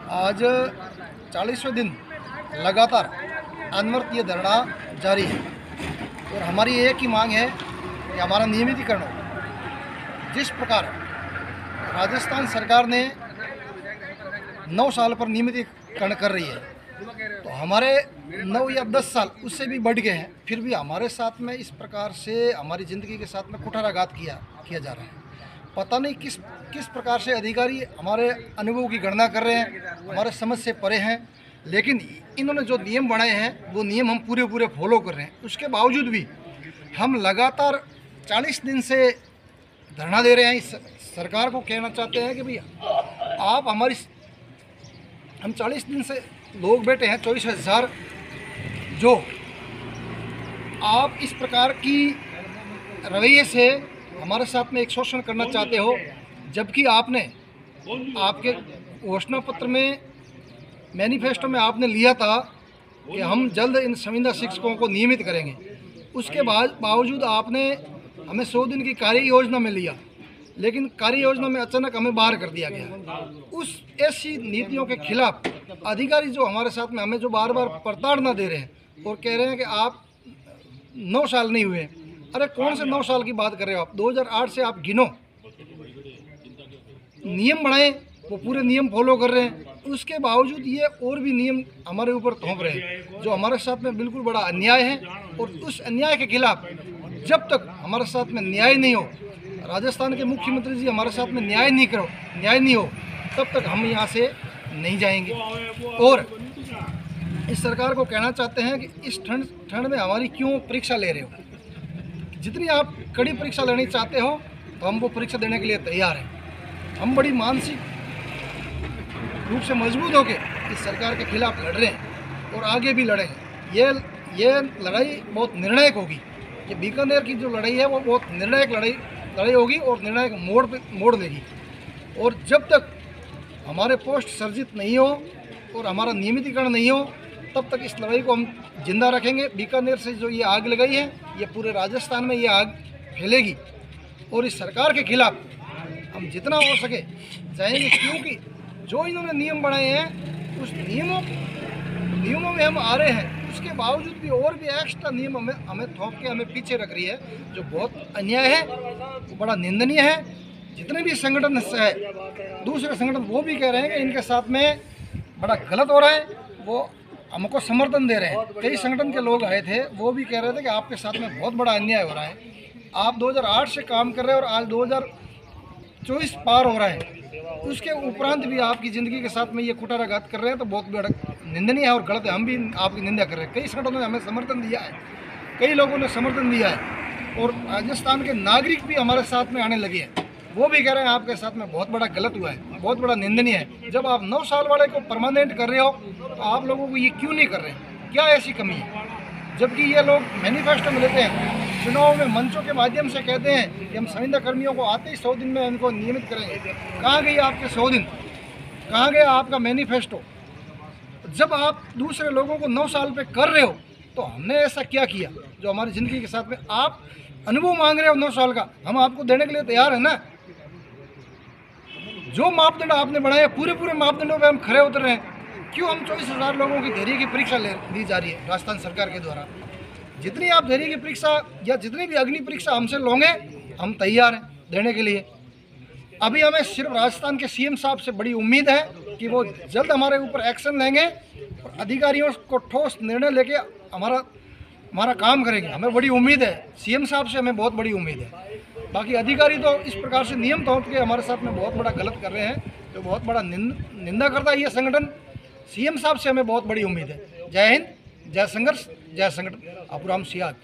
आज 40वें दिन लगातार अनवरत ये धरना जारी है और हमारी एक ही मांग है कि हमारा नियमितीकरण हो। जिस प्रकार राजस्थान सरकार ने 9 साल पर नियमितीकरण कर रही है, तो हमारे 9 या 10 साल उससे भी बढ़ गए हैं, फिर भी हमारे साथ में इस प्रकार से हमारी ज़िंदगी के साथ में कुठाराघात किया जा रहा है। पता नहीं किस प्रकार से अधिकारी हमारे अनुभव की गणना कर रहे हैं, हमारे समझ से परे हैं, लेकिन इन्होंने जो नियम बनाए हैं वो नियम हम पूरे फॉलो कर रहे हैं। उसके बावजूद भी हम लगातार 40 दिन से धरना दे रहे हैं। इस सरकार को कहना चाहते हैं कि भाई आप हम 40 दिन से लोग बैठे हैं, 24,000, जो आप इस प्रकार की रवैये से हमारे साथ में एक शोषण करना चाहते हो, जबकि आपके घोषणा पत्र में, मैनिफेस्टो में आपने लिया था कि हम जल्द इन संविदा शिक्षकों को नियमित करेंगे। उसके बावजूद आपने हमें 100 दिन की कार्य योजना में लिया, लेकिन कार्य योजना में अचानक हमें बाहर कर दिया गया। उस ऐसी नीतियों के खिलाफ अधिकारी जो हमारे साथ में हमें जो बार बार प्रताड़ना दे रहे हैं और कह रहे हैं कि आप 9 साल नहीं हुए। अरे कौन से 9 साल की बात कर रहे हो आप? 2008 से आप गिनो, नियम बनाए, वो पूरे नियम फॉलो कर रहे हैं। उसके बावजूद ये और भी नियम हमारे ऊपर थोप रहे हैं, जो हमारे साथ में बिल्कुल बड़ा अन्याय है। और उस अन्याय के खिलाफ जब तक हमारे साथ में न्याय नहीं हो, राजस्थान के मुख्यमंत्री जी हमारे साथ में न्याय नहीं हो, तब तक हम यहाँ से नहीं जाएंगे। और इस सरकार को कहना चाहते हैं कि इस ठंड में हमारी क्यों परीक्षा ले रहे हो? जितनी आप कड़ी परीक्षा लेनी चाहते हो तो हम वो परीक्षा देने के लिए तैयार हैं। हम बड़ी मानसिक रूप से मजबूत होकर इस सरकार के खिलाफ लड़ रहे हैं और आगे भी लड़ेंगे। ये लड़ाई बहुत निर्णायक होगी। ये बीकानेर की जो लड़ाई है वो बहुत निर्णायक लड़ाई होगी और निर्णायक मोड़ लेगी। और जब तक हमारे पोस्ट सर्जित नहीं हो और हमारा नियमितीकरण नहीं हो, तब तक इस लड़ाई को हम जिंदा रखेंगे। बीकानेर से जो ये आग लगाई है, ये पूरे राजस्थान में ये आग फैलेगी और इस सरकार के खिलाफ हम जितना हो सके जाएंगे, क्योंकि जो इन्होंने नियम बनाए हैं उस नियमों में हम आ रहे हैं। उसके बावजूद भी और भी एक्स्ट्रा नियम हमें थोप के हमें पीछे रख रही है, जो बहुत अन्याय है, वो बड़ा निंदनीय है। जितने भी संगठन है, दूसरे संगठन, वो भी कह रहे हैं कि इनके साथ में बड़ा गलत हो रहा है, वो हमको समर्थन दे रहे हैं। कई संगठन के लोग आए थे, वो भी कह रहे थे कि आपके साथ में बहुत बड़ा अन्याय हो रहा है। आप 2008 से काम कर रहे हैं और आज 2024 पार हो रहा है, उसके उपरांत भी आपकी ज़िंदगी के साथ में ये कुठाराघात कर रहे हैं, तो बहुत बड़ा निंदनीय है और गलत है। हम भी आपकी निंदा कर रहे हैं। कई संगठनों ने हमें समर्थन दिया है, कई लोगों ने समर्थन दिया है और राजस्थान के नागरिक भी हमारे साथ में आने लगे हैं। वो भी कह रहे हैं आपके साथ में बहुत बड़ा गलत हुआ है, बहुत बड़ा निंदनीय है। जब आप 9 साल वाले को परमानेंट कर रहे हो, तो आप लोगों को ये क्यों नहीं कर रहे हैं? क्या ऐसी कमी है? जबकि ये लोग मैनिफेस्टो में लेते हैं, चुनाव में मंचों के माध्यम से कहते हैं कि हम संविदा कर्मियों को आते ही 100 दिन में इनको नियमित करेंगे। कहाँ गई आपके 100 दिन? कहाँ गया आपका मैनिफेस्टो? जब आप दूसरे लोगों को 9 साल पे कर रहे हो, तो हमने ऐसा क्या किया जो हमारी ज़िंदगी के साथ में आप अनुभव मांग रहे हो 9 साल का? हम आपको देने के लिए तैयार है ना। जो मापदंड आपने बनाए, पूरे मापदंडों पे हम खरे उतर रहे हैं। क्यों हम 24,000 लोगों की धैर्य की परीक्षा ली जा रही है राजस्थान सरकार के द्वारा? जितनी आप धैर्य की परीक्षा या जितनी भी अग्नि परीक्षा हमसे लोगे, हम तैयार हैं देने के लिए। अभी हमें सिर्फ राजस्थान के सीएम साहब से बड़ी उम्मीद है कि वो जल्द हमारे ऊपर एक्शन लेंगे और अधिकारियों को ठोस निर्णय लेके हमारा काम करेंगे। हमें बड़ी उम्मीद है, सीएम साहब से हमें बहुत बड़ी उम्मीद है। बाकी अधिकारी तो इस प्रकार से नियम तोड़ के हमारे साथ में बहुत बड़ा गलत कर रहे हैं, जो बहुत बड़ा निंदा करता है ये संगठन। सीएम साहब से हमें बहुत बड़ी उम्मीद है। जय हिंद, जय संघर्ष, जय संगठन। अपुराम सियाग।